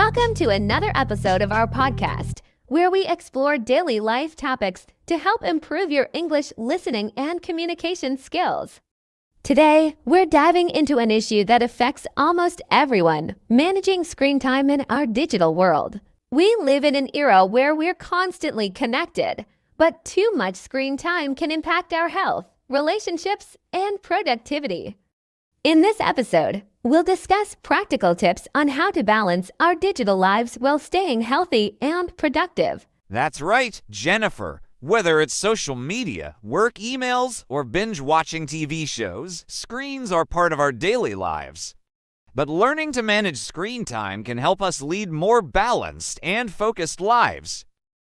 Welcome to another episode of our podcast, where we explore daily life topics to help improve your English listening and communication skills. Today, we're diving into an issue that affects almost everyone, managing screen time in our digital world. We live in an era where we're constantly connected, but too much screen time can impact our health, relationships, and productivity. In this episode, we'll discuss practical tips on how to balance our digital lives while staying healthy and productive. That's right, Jennifer. Whether it's social media, work emails, or binge-watching TV shows, screens are part of our daily lives. But learning to manage screen time can help us lead more balanced and focused lives.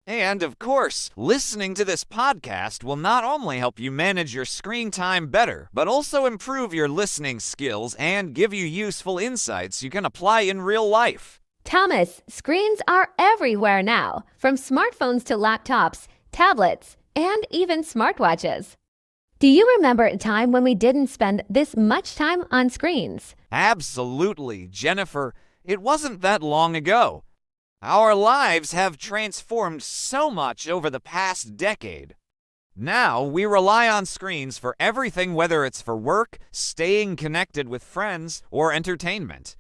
And, of course, listening to this podcast will not only help you manage your screen time better, but also improve your listening skills and give you useful insights you can apply in real life. Thomas, screens are everywhere now, from smartphones to laptops, tablets, and even smartwatches. Do you remember a time when we didn't spend this much time on screens? Absolutely, Jennifer. It wasn't that long ago. Our lives have transformed so much over the past decade. Now, we rely on screens for everything, whether it's for work, staying connected with friends, or entertainment.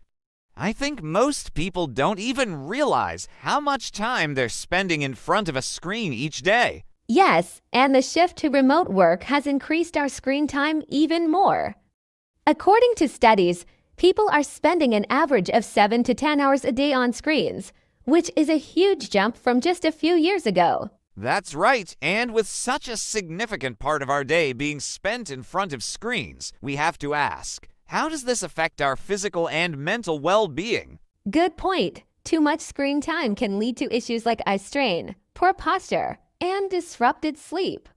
I think most people don't even realize how much time they're spending in front of a screen each day. Yes, and the shift to remote work has increased our screen time even more. According to studies, people are spending an average of 7 to 10 hours a day on screens, which is a huge jump from just a few years ago. That's right, and with such a significant part of our day being spent in front of screens, we have to ask, how does this affect our physical and mental well-being? Good point. Too much screen time can lead to issues like eye strain, poor posture, and disrupted sleep.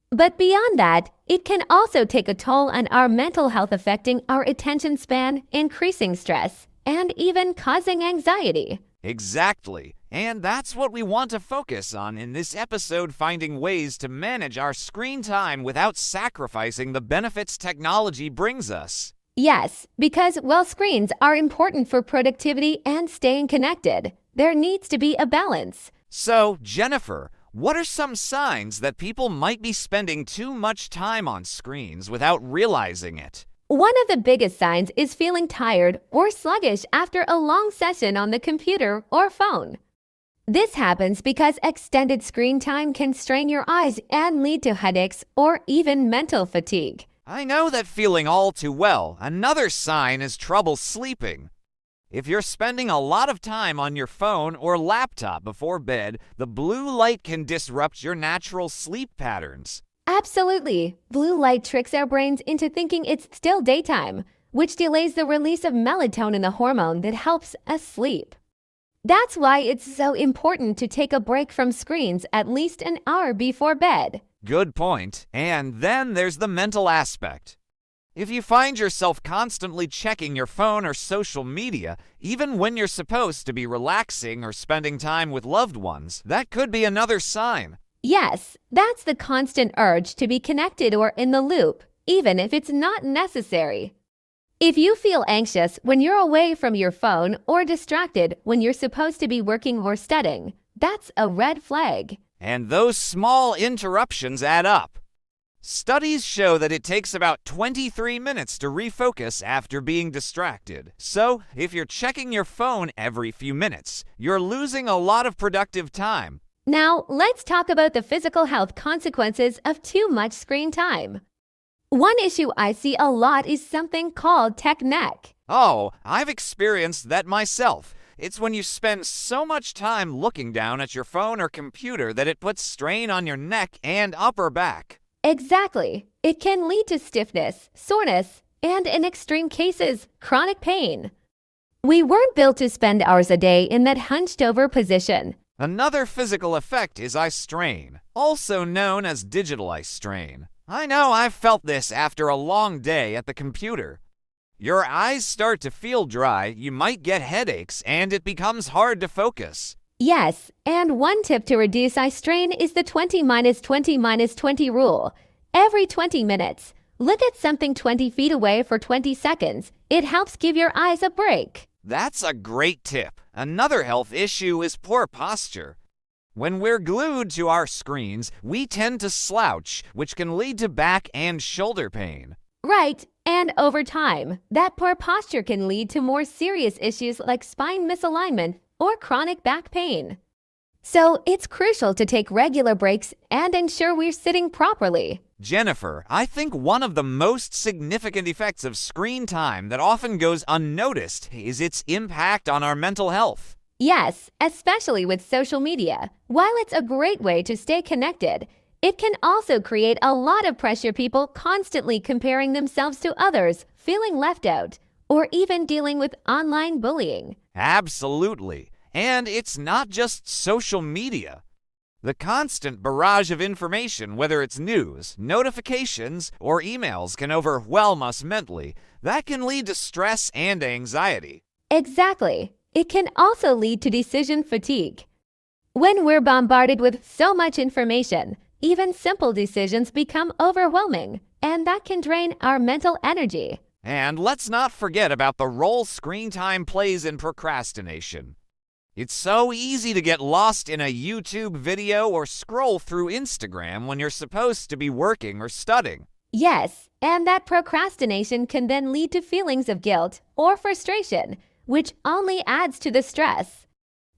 But beyond that, it can also take a toll on our mental health, affecting our attention span, increasing stress, and even causing anxiety. Exactly. And that's what we want to focus on in this episode, finding ways to manage our screen time without sacrificing the benefits technology brings us. Yes, because while screens are important for productivity and staying connected, there needs to be a balance. So, Jennifer, what are some signs that people might be spending too much time on screens without realizing it? One of the biggest signs is feeling tired or sluggish after a long session on the computer or phone. This happens because extended screen time can strain your eyes and lead to headaches or even mental fatigue. I know that feeling all too well. Another sign is trouble sleeping. If you're spending a lot of time on your phone or laptop before bed, the blue light can disrupt your natural sleep patterns. Absolutely. Blue light tricks our brains into thinking it's still daytime, which delays the release of melatonin, the hormone that helps us sleep. That's why it's so important to take a break from screens at least an hour before bed. Good point. And then there's the mental aspect. If you find yourself constantly checking your phone or social media, even when you're supposed to be relaxing or spending time with loved ones, that could be another sign. Yes, that's the constant urge to be connected or in the loop, even if it's not necessary. If you feel anxious when you're away from your phone or distracted when you're supposed to be working or studying, that's a red flag. And those small interruptions add up. Studies show that it takes about 23 minutes to refocus after being distracted. So, if you're checking your phone every few minutes, you're losing a lot of productive time. Now, let's talk about the physical health consequences of too much screen time. One issue I see a lot is something called tech neck. Oh, I've experienced that myself. It's when you spend so much time looking down at your phone or computer that it puts strain on your neck and upper back. Exactly. It can lead to stiffness, soreness, and in extreme cases, chronic pain. We weren't built to spend hours a day in that hunched-over position. Another physical effect is eye strain, also known as digital eye strain. I know I've felt this after a long day at the computer. Your eyes start to feel dry, you might get headaches, and it becomes hard to focus. Yes, and one tip to reduce eye strain is the 20-20-20 rule. Every 20 minutes, look at something 20 feet away for 20 seconds. It helps give your eyes a break. That's a great tip. Another health issue is poor posture. When we're glued to our screens, we tend to slouch, which can lead to back and shoulder pain. Right, and over time, that poor posture can lead to more serious issues like spine misalignment or chronic back pain. So it's crucial to take regular breaks and ensure we're sitting properly. Jennifer, I think one of the most significant effects of screen time that often goes unnoticed is its impact on our mental health. Yes, especially with social media. While it's a great way to stay connected, it can also create a lot of pressure, people constantly comparing themselves to others, feeling left out, or even dealing with online bullying. Absolutely. And it's not just social media. The constant barrage of information, whether it's news, notifications, or emails, can overwhelm us mentally. That can lead to stress and anxiety. Exactly. It can also lead to decision fatigue. When we're bombarded with so much information, even simple decisions become overwhelming, and that can drain our mental energy. And let's not forget about the role screen time plays in procrastination. It's so easy to get lost in a YouTube video or scroll through Instagram when you're supposed to be working or studying. Yes, and that procrastination can then lead to feelings of guilt or frustration, which only adds to the stress.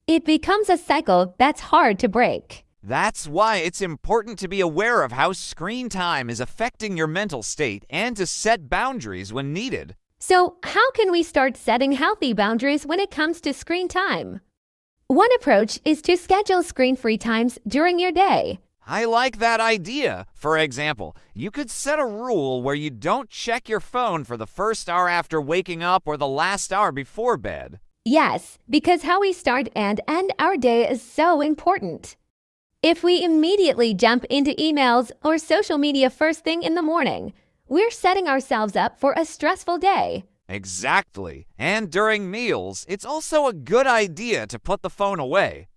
It becomes a cycle that's hard to break. That's why it's important to be aware of how screen time is affecting your mental state and to set boundaries when needed. So, how can we start setting healthy boundaries when it comes to screen time? One approach is to schedule screen-free times during your day. I like that idea. For example, you could set a rule where you don't check your phone for the first hour after waking up or the last hour before bed. Yes, because how we start and end our day is so important. If we immediately jump into emails or social media first thing in the morning, we're setting ourselves up for a stressful day. Exactly. And during meals, it's also a good idea to put the phone away.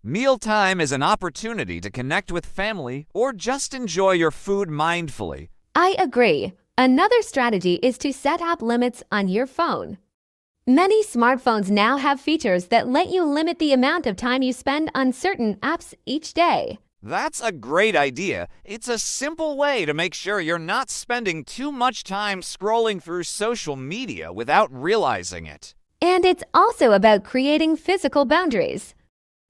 Mealtime is an opportunity to connect with family or just enjoy your food mindfully. I agree. Another strategy is to set up limits on your phone. Many smartphones now have features that let you limit the amount of time you spend on certain apps each day. That's a great idea. It's a simple way to make sure you're not spending too much time scrolling through social media without realizing it. And it's also about creating physical boundaries.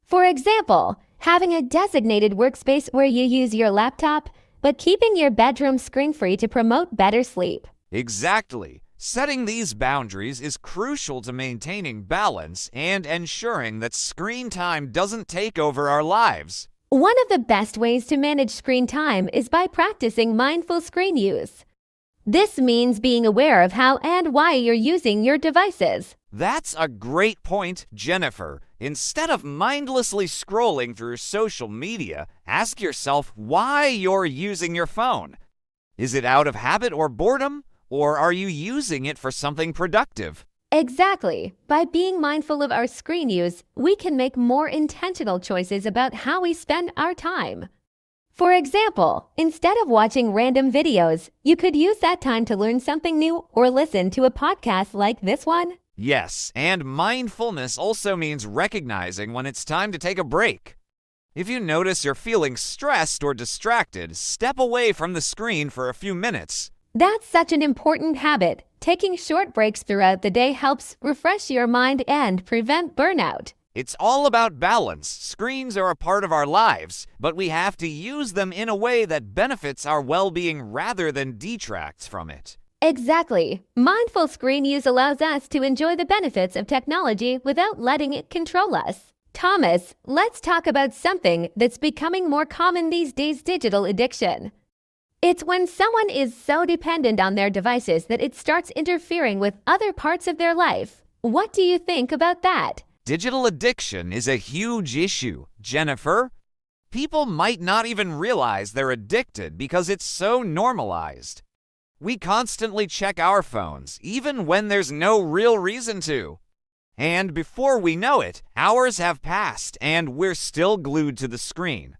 For example, having a designated workspace where you use your laptop, but keeping your bedroom screen-free to promote better sleep. Exactly. Setting these boundaries is crucial to maintaining balance and ensuring that screen time doesn't take over our lives. One of the best ways to manage screen time is by practicing mindful screen use. This means being aware of how and why you're using your devices. That's a great point, Jennifer. Instead of mindlessly scrolling through social media, ask yourself why you're using your phone. Is it out of habit or boredom? Or are you using it for something productive? Exactly. By being mindful of our screen use, we can make more intentional choices about how we spend our time. For example, instead of watching random videos, you could use that time to learn something new or listen to a podcast like this one. Yes, and mindfulness also means recognizing when it's time to take a break. If you notice you're feeling stressed or distracted, step away from the screen for a few minutes. That's such an important habit. Taking short breaks throughout the day helps refresh your mind and prevent burnout. It's all about balance. Screens are a part of our lives, but we have to use them in a way that benefits our well-being rather than detracts from it. Exactly. Mindful screen use allows us to enjoy the benefits of technology without letting it control us. Thomas, let's talk about something that's becoming more common these days: digital addiction. It's when someone is so dependent on their devices that it starts interfering with other parts of their life. What do you think about that? Digital addiction is a huge issue, Jennifer. People might not even realize they're addicted because it's so normalized. We constantly check our phones, even when there's no real reason to. And before we know it, hours have passed and we're still glued to the screen.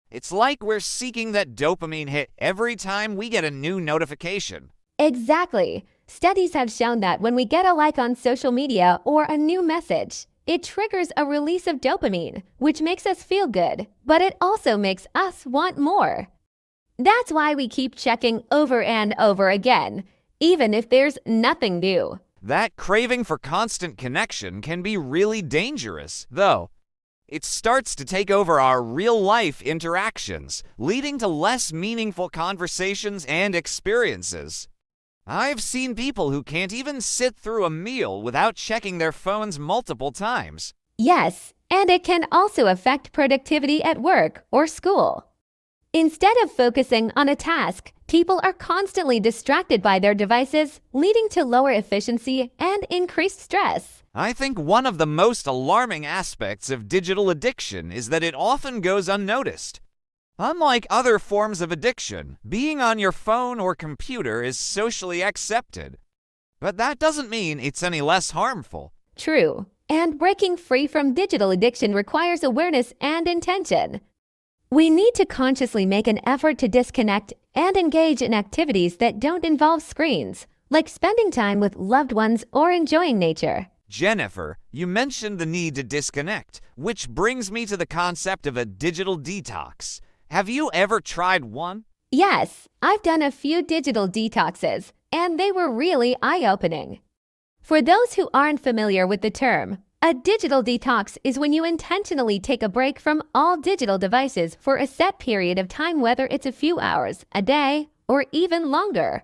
It's like we're seeking that dopamine hit every time we get a new notification. Exactly. Studies have shown that when we get a like on social media or a new message, It triggers a release of dopamine, which makes us feel good, but it also makes us want more. That's why we keep checking over and over again, even if there's nothing new. That craving for constant connection can be really dangerous, though. It starts to take over our real-life interactions, leading to less meaningful conversations and experiences. I've seen people who can't even sit through a meal without checking their phones multiple times. Yes, and it can also affect productivity at work or school. Instead of focusing on a task, people are constantly distracted by their devices, leading to lower efficiency and increased stress. I think one of the most alarming aspects of digital addiction is that it often goes unnoticed. Unlike other forms of addiction, being on your phone or computer is socially accepted. But that doesn't mean it's any less harmful. True, and breaking free from digital addiction requires awareness and intention. We need to consciously make an effort to disconnect and engage in activities that don't involve screens, like spending time with loved ones or enjoying nature. Jennifer, you mentioned the need to disconnect, which brings me to the concept of a digital detox. Have you ever tried one? Yes, I've done a few digital detoxes, and they were really eye-opening. For those who aren't familiar with the term, a digital detox is when you intentionally take a break from all digital devices for a set period of time, whether it's a few hours, a day, or even longer.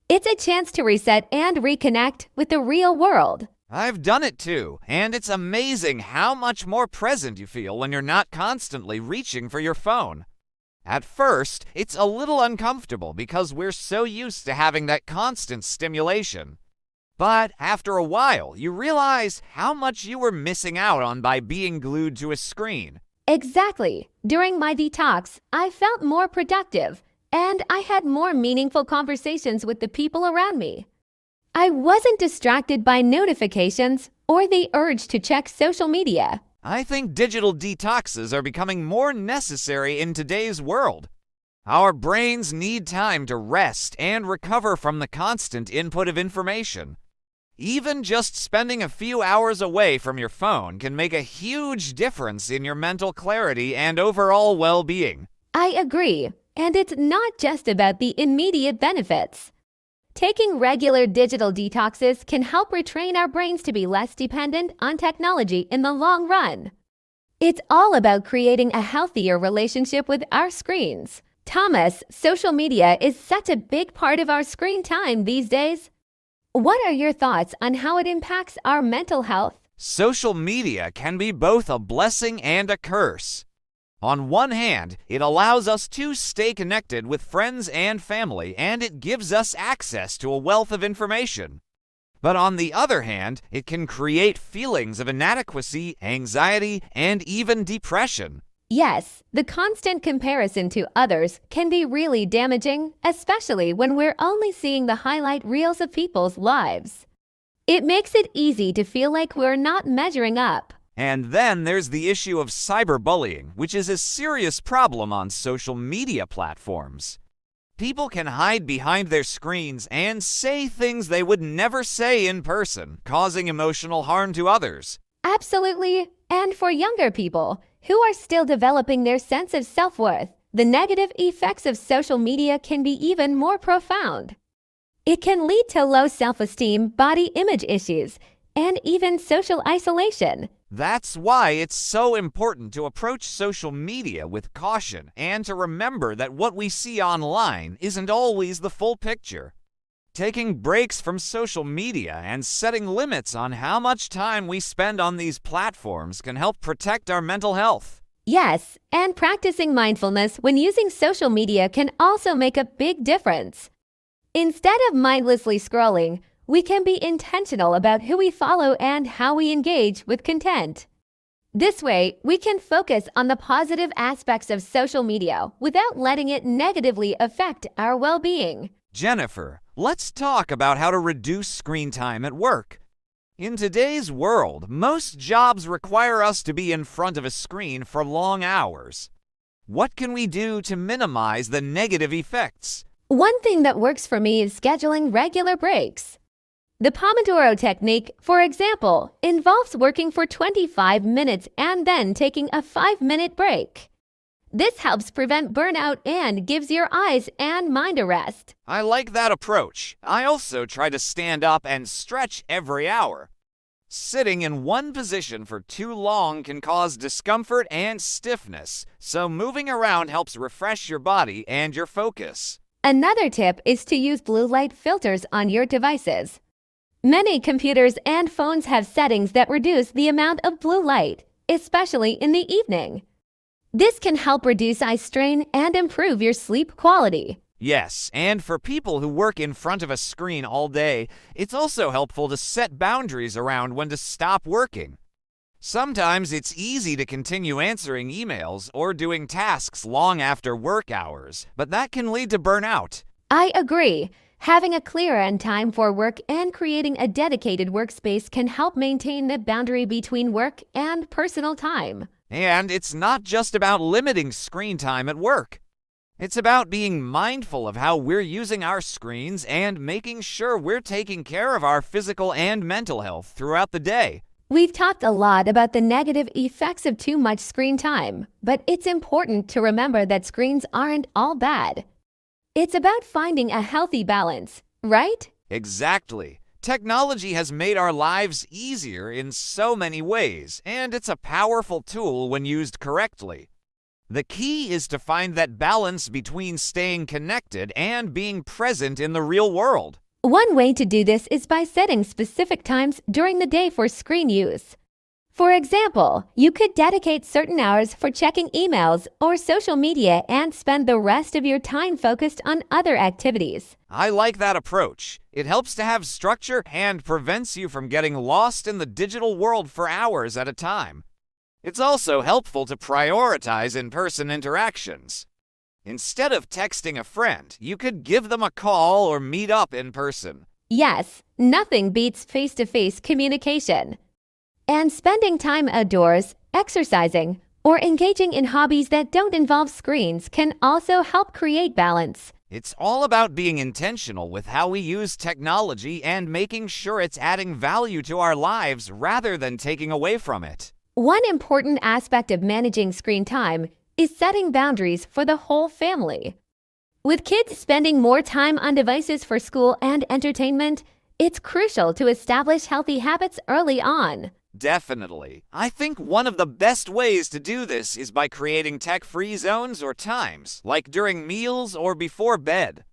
It's a chance to reset and reconnect with the real world. I've done it too, and it's amazing how much more present you feel when you're not constantly reaching for your phone. At first, it's a little uncomfortable because we're so used to having that constant stimulation. But after a while, you realize how much you were missing out on by being glued to a screen. Exactly. During my detox, I felt more productive, and I had more meaningful conversations with the people around me. I wasn't distracted by notifications or the urge to check social media. I think digital detoxes are becoming more necessary in today's world. Our brains need time to rest and recover from the constant input of information. Even just spending a few hours away from your phone can make a huge difference in your mental clarity and overall well-being. I agree, and it's not just about the immediate benefits. Taking regular digital detoxes can help retrain our brains to be less dependent on technology in the long run. It's all about creating a healthier relationship with our screens. Thomas, social media is such a big part of our screen time these days. What are your thoughts on how it impacts our mental health? Social media can be both a blessing and a curse. On one hand, it allows us to stay connected with friends and family, and it gives us access to a wealth of information. But on the other hand, it can create feelings of inadequacy, anxiety, and even depression. Yes, the constant comparison to others can be really damaging, especially when we're only seeing the highlight reels of people's lives. It makes it easy to feel like we're not measuring up. And then there's the issue of cyberbullying, which is a serious problem on social media platforms. People can hide behind their screens and say things they would never say in person, causing emotional harm to others. Absolutely. And for younger people who are still developing their sense of self-worth, the negative effects of social media can be even more profound. It can lead to low self-esteem, body image issues, and even social isolation. That's why it's so important to approach social media with caution and to remember that what we see online isn't always the full picture. Taking breaks from social media and setting limits on how much time we spend on these platforms can help protect our mental health. Yes, and practicing mindfulness when using social media can also make a big difference. Instead of mindlessly scrolling, we can be intentional about who we follow and how we engage with content. This way, we can focus on the positive aspects of social media without letting it negatively affect our well-being. Jennifer, let's talk about how to reduce screen time at work. In today's world, most jobs require us to be in front of a screen for long hours. What can we do to minimize the negative effects? One thing that works for me is scheduling regular breaks. The Pomodoro technique, for example, involves working for 25 minutes and then taking a 5-minute break. This helps prevent burnout and gives your eyes and mind a rest. I like that approach. I also try to stand up and stretch every hour. Sitting in one position for too long can cause discomfort and stiffness, so moving around helps refresh your body and your focus. Another tip is to use blue light filters on your devices. Many computers and phones have settings that reduce the amount of blue light, especially in the evening. This can help reduce eye strain and improve your sleep quality. Yes, and for people who work in front of a screen all day, it's also helpful to set boundaries around when to stop working. Sometimes it's easy to continue answering emails or doing tasks long after work hours, but that can lead to burnout. I agree. Having a clear end time for work and creating a dedicated workspace can help maintain the boundary between work and personal time. And it's not just about limiting screen time at work. It's about being mindful of how we're using our screens and making sure we're taking care of our physical and mental health throughout the day. We've talked a lot about the negative effects of too much screen time, but it's important to remember that screens aren't all bad. It's about finding a healthy balance, right? Exactly. Technology has made our lives easier in so many ways, and it's a powerful tool when used correctly. The key is to find that balance between staying connected and being present in the real world. One way to do this is by setting specific times during the day for screen use. For example, you could dedicate certain hours for checking emails or social media and spend the rest of your time focused on other activities. I like that approach. It helps to have structure and prevents you from getting lost in the digital world for hours at a time. It's also helpful to prioritize in-person interactions. Instead of texting a friend, you could give them a call or meet up in person. Yes, nothing beats face-to-face communication. And spending time outdoors, exercising, or engaging in hobbies that don't involve screens can also help create balance. It's all about being intentional with how we use technology and making sure it's adding value to our lives rather than taking away from it. One important aspect of managing screen time is setting boundaries for the whole family. With kids spending more time on devices for school and entertainment, it's crucial to establish healthy habits early on. Definitely. I think one of the best ways to do this is by creating tech-free zones or times, like during meals or before bed.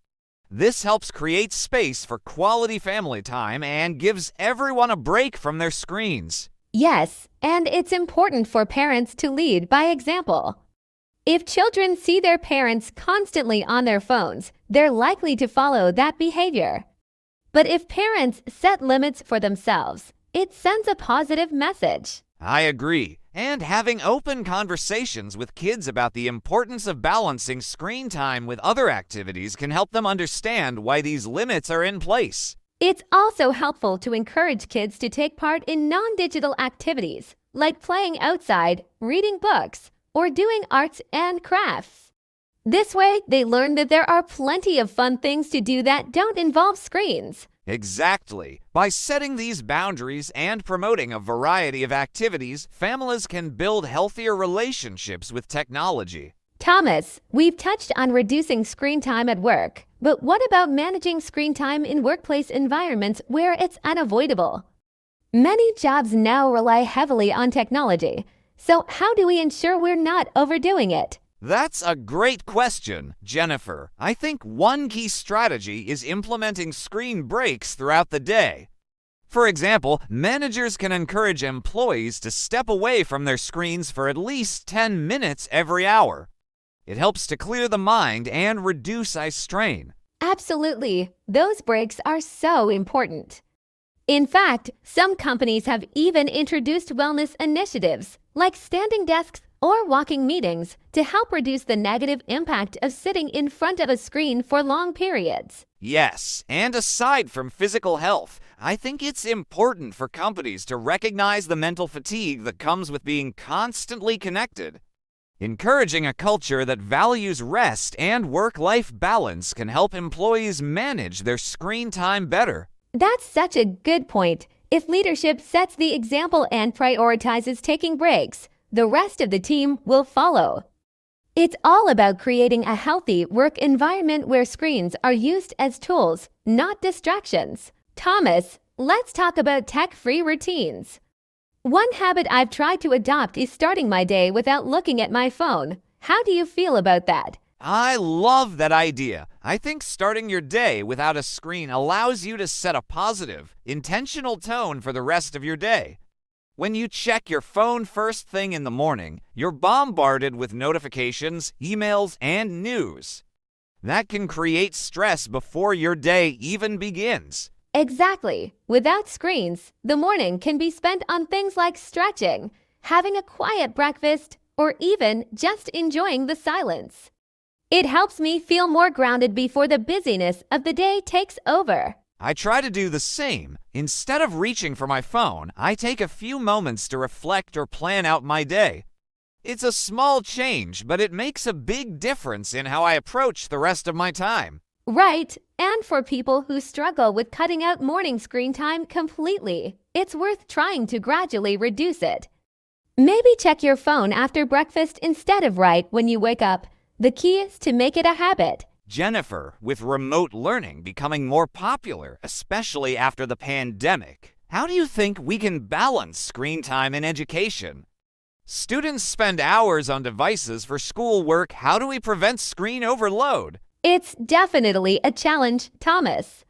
This helps create space for quality family time and gives everyone a break from their screens. Yes, and it's important for parents to lead by example. If children see their parents constantly on their phones, they're likely to follow that behavior. But if parents set limits for themselves, it sends a positive message. I agree. And having open conversations with kids about the importance of balancing screen time with other activities can help them understand why these limits are in place. It's also helpful to encourage kids to take part in non-digital activities, like playing outside, reading books, or doing arts and crafts. This way, they learn that there are plenty of fun things to do that don't involve screens. Exactly. By setting these boundaries and promoting a variety of activities, families can build healthier relationships with technology. Thomas, we've touched on reducing screen time at work, but what about managing screen time in workplace environments where it's unavoidable? Many jobs now rely heavily on technology, so how do we ensure we're not overdoing it? That's a great question, Jennifer. I think one key strategy is implementing screen breaks throughout the day. For example, managers can encourage employees to step away from their screens for at least 10 minutes every hour. It helps to clear the mind and reduce eye strain. Absolutely. Those breaks are so important. In fact, some companies have even introduced wellness initiatives, like standing desks or walking meetings, to help reduce the negative impact of sitting in front of a screen for long periods. Yes, and aside from physical health, I think it's important for companies to recognize the mental fatigue that comes with being constantly connected. Encouraging a culture that values rest and work-life balance can help employees manage their screen time better. That's such a good point. If leadership sets the example and prioritizes taking breaks, the rest of the team will follow. It's all about creating a healthy work environment where screens are used as tools, not distractions. Thomas, let's talk about tech-free routines. One habit I've tried to adopt is starting my day without looking at my phone. How do you feel about that? I love that idea. I think starting your day without a screen allows you to set a positive, intentional tone for the rest of your day. When you check your phone first thing in the morning, you're bombarded with notifications, emails, and news. That can create stress before your day even begins. Exactly. Without screens, the morning can be spent on things like stretching, having a quiet breakfast, or even just enjoying the silence. It helps me feel more grounded before the busyness of the day takes over. I try to do the same. Instead of reaching for my phone, I take a few moments to reflect or plan out my day. It's a small change, but it makes a big difference in how I approach the rest of my time. Right, and for people who struggle with cutting out morning screen time completely, it's worth trying to gradually reduce it. Maybe check your phone after breakfast instead of right when you wake up. The key is to make it a habit. Jennifer, with remote learning becoming more popular, especially after the pandemic, how do you think we can balance screen time in education? Students spend hours on devices for schoolwork. How do we prevent screen overload? It's definitely a challenge, Thomas.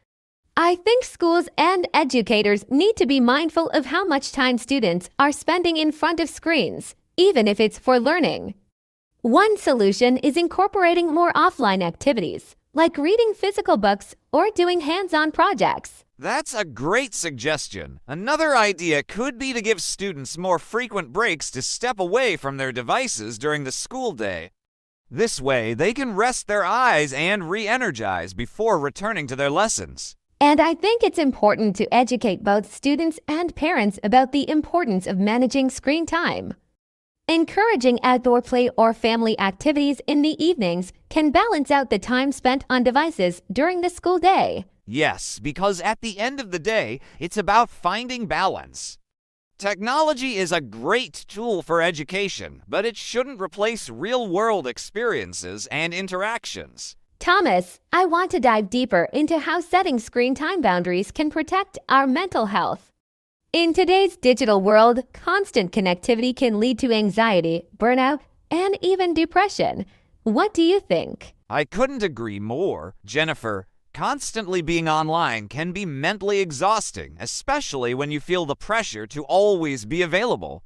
I think schools and educators need to be mindful of how much time students are spending in front of screens, even if it's for learning. One solution is incorporating more offline activities, like reading physical books or doing hands-on projects. That's a great suggestion. Another idea could be to give students more frequent breaks to step away from their devices during the school day. This way, they can rest their eyes and re-energize before returning to their lessons. And I think it's important to educate both students and parents about the importance of managing screen time. Encouraging outdoor play or family activities in the evenings can balance out the time spent on devices during the school day. Yes, because at the end of the day, it's about finding balance. Technology is a great tool for education, but it shouldn't replace real-world experiences and interactions. Thomas, I want to dive deeper into how setting screen time boundaries can protect our mental health. In today's digital world, constant connectivity can lead to anxiety, burnout, and even depression. What do you think? I couldn't agree more, Jennifer. Constantly being online can be mentally exhausting, especially when you feel the pressure to always be available.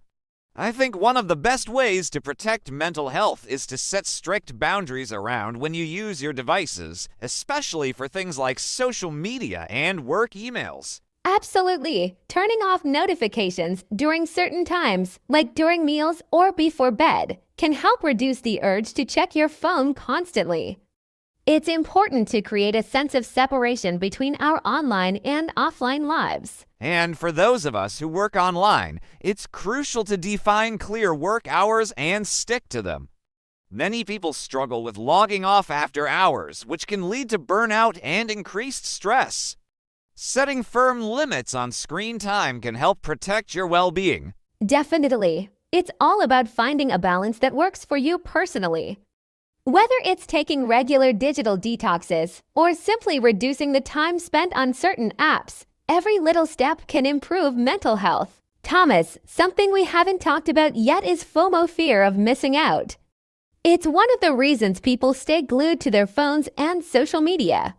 I think one of the best ways to protect mental health is to set strict boundaries around when you use your devices, especially for things like social media and work emails. Absolutely. Turning off notifications during certain times, like during meals or before bed, can help reduce the urge to check your phone constantly. It's important to create a sense of separation between our online and offline lives. And for those of us who work online, it's crucial to define clear work hours and stick to them. Many people struggle with logging off after hours, which can lead to burnout and increased stress. Setting firm limits on screen time can help protect your well-being. Definitely. It's all about finding a balance that works for you personally. Whether it's taking regular digital detoxes or simply reducing the time spent on certain apps, every little step can improve mental health. Thomas, something we haven't talked about yet is FOMO, fear of missing out. It's one of the reasons people stay glued to their phones and social media.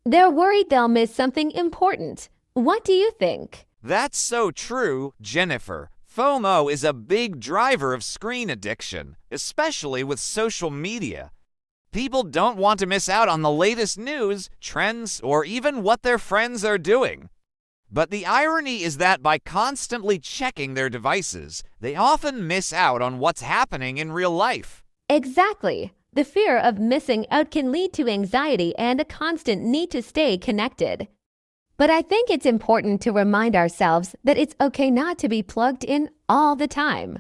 They're worried they'll miss something important. What do you think? That's so true, Jennifer. FOMO is a big driver of screen addiction, especially with social media. People don't want to miss out on the latest news, trends, or even what their friends are doing. But the irony is that by constantly checking their devices, they often miss out on what's happening in real life. Exactly. The fear of missing out can lead to anxiety and a constant need to stay connected. But I think it's important to remind ourselves that it's okay not to be plugged in all the time.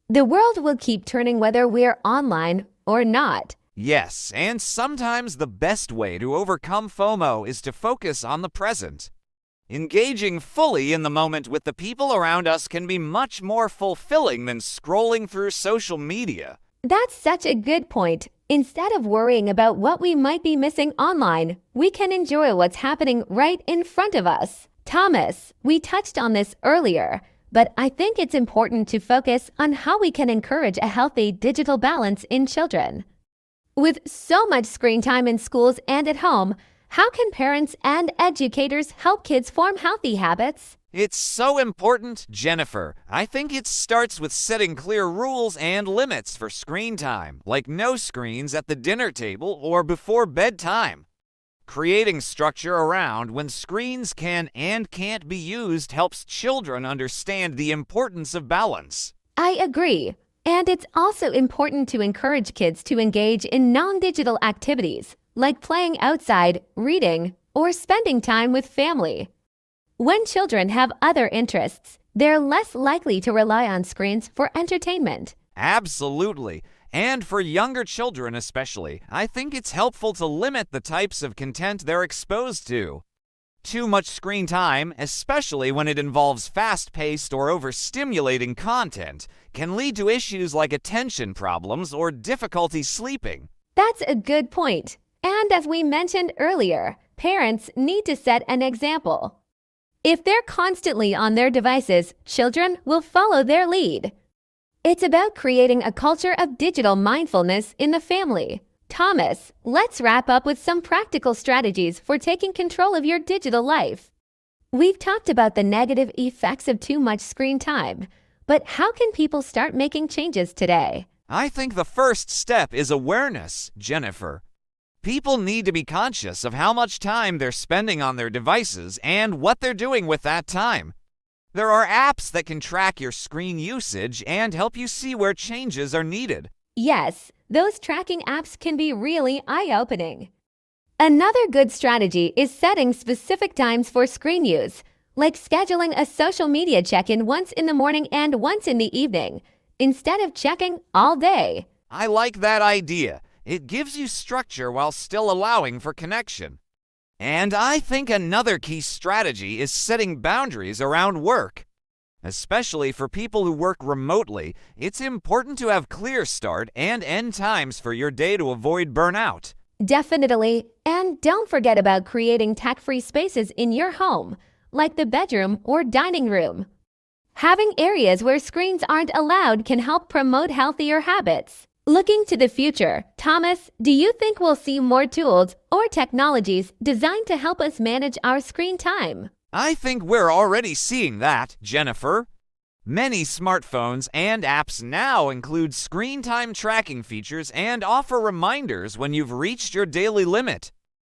The world will keep turning whether we're online or not. Yes, and sometimes the best way to overcome FOMO is to focus on the present. Engaging fully in the moment with the people around us can be much more fulfilling than scrolling through social media. That's such a good point. Instead of worrying about what we might be missing online, we can enjoy what's happening right in front of us. Thomas, we touched on this earlier, but I think it's important to focus on how we can encourage a healthy digital balance in children. With so much screen time in schools and at home, how can parents and educators help kids form healthy habits? It's so important, Jennifer. I think it starts with setting clear rules and limits for screen time, like no screens at the dinner table or before bedtime. Creating structure around when screens can and can't be used helps children understand the importance of balance. I agree. And it's also important to encourage kids to engage in non-digital activities, like playing outside, reading, or spending time with family. When children have other interests, they're less likely to rely on screens for entertainment. Absolutely. And for younger children especially, I think it's helpful to limit the types of content they're exposed to. Too much screen time, especially when it involves fast-paced or overstimulating content, can lead to issues like attention problems or difficulty sleeping. That's a good point. And as we mentioned earlier, parents need to set an example. If they're constantly on their devices, children will follow their lead. It's about creating a culture of digital mindfulness in the family. Thomas, let's wrap up with some practical strategies for taking control of your digital life. We've talked about the negative effects of too much screen time, but how can people start making changes today? I think the first step is awareness, Jennifer. People need to be conscious of how much time they're spending on their devices and what they're doing with that time. There are apps that can track your screen usage and help you see where changes are needed. Yes, those tracking apps can be really eye-opening. Another good strategy is setting specific times for screen use, like scheduling a social media check-in once in the morning and once in the evening, instead of checking all day. I like that idea. It gives you structure while still allowing for connection. And I think another key strategy is setting boundaries around work. Especially for people who work remotely, it's important to have clear start and end times for your day to avoid burnout. Definitely. And don't forget about creating tech-free spaces in your home, like the bedroom or dining room. Having areas where screens aren't allowed can help promote healthier habits. Looking to the future, Thomas, do you think we'll see more tools or technologies designed to help us manage our screen time? I think we're already seeing that, Jennifer. Many smartphones and apps now include screen time tracking features and offer reminders when you've reached your daily limit.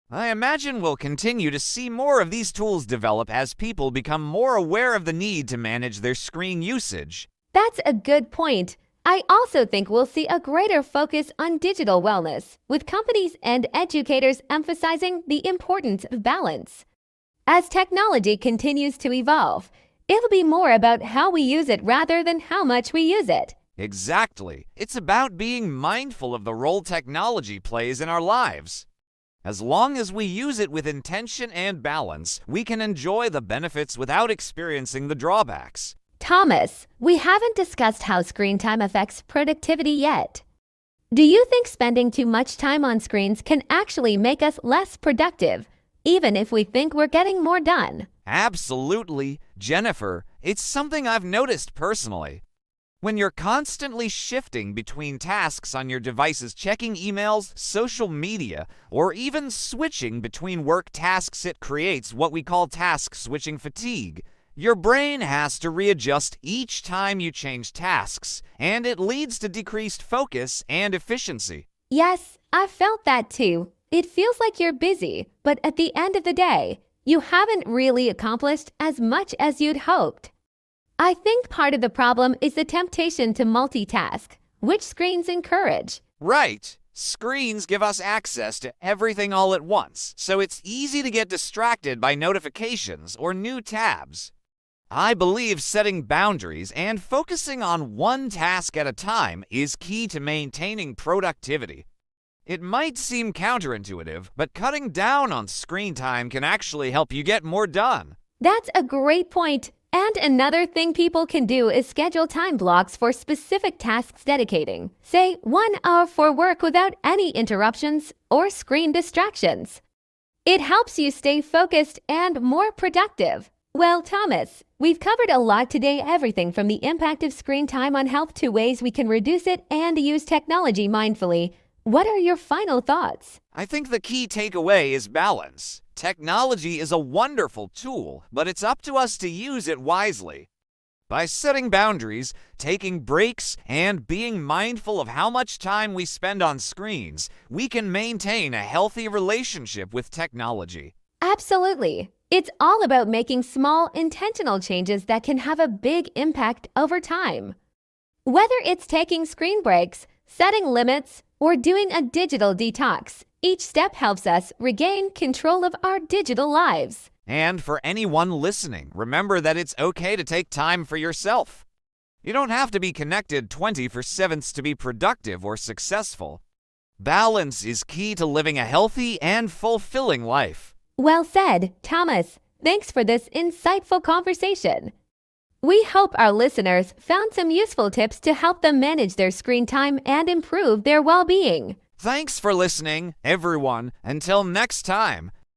I imagine we'll continue to see more of these tools develop as people become more aware of the need to manage their screen usage. That's a good point. I also think we'll see a greater focus on digital wellness, with companies and educators emphasizing the importance of balance. As technology continues to evolve, it'll be more about how we use it rather than how much we use it. Exactly. It's about being mindful of the role technology plays in our lives. As long as we use it with intention and balance, we can enjoy the benefits without experiencing the drawbacks. Thomas, we haven't discussed how screen time affects productivity yet. Do you think spending too much time on screens can actually make us less productive, even if we think we're getting more done? Absolutely, Jennifer. It's something I've noticed personally. When you're constantly shifting between tasks on your devices, checking emails, social media, or even switching between work tasks, it creates what we call task switching fatigue. Your brain has to readjust each time you change tasks, and it leads to decreased focus and efficiency. Yes, I've felt that too. It feels like you're busy, but at the end of the day, you haven't really accomplished as much as you'd hoped. I think part of the problem is the temptation to multitask, which screens encourage. Right. Screens give us access to everything all at once, so it's easy to get distracted by notifications or new tabs. I believe setting boundaries and focusing on one task at a time is key to maintaining productivity. It might seem counterintuitive, but cutting down on screen time can actually help you get more done. That's a great point. And another thing people can do is schedule time blocks for specific tasks dedicating, say 1 hour for work without any interruptions or screen distractions. It helps you stay focused and more productive. Well, Thomas, we've covered a lot today, everything from the impact of screen time on health to ways we can reduce it and use technology mindfully. What are your final thoughts? I think the key takeaway is balance. Technology is a wonderful tool, but it's up to us to use it wisely. By setting boundaries, taking breaks, and being mindful of how much time we spend on screens, we can maintain a healthy relationship with technology. Absolutely. It's all about making small, intentional changes that can have a big impact over time. Whether it's taking screen breaks, setting limits, or doing a digital detox, each step helps us regain control of our digital lives. And for anyone listening, remember that it's okay to take time for yourself. You don't have to be connected 24/7 to be productive or successful. Balance is key to living a healthy and fulfilling life. Well said, Thomas. Thanks for this insightful conversation. We hope our listeners found some useful tips to help them manage their screen time and improve their well-being. Thanks for listening, everyone. Until next time,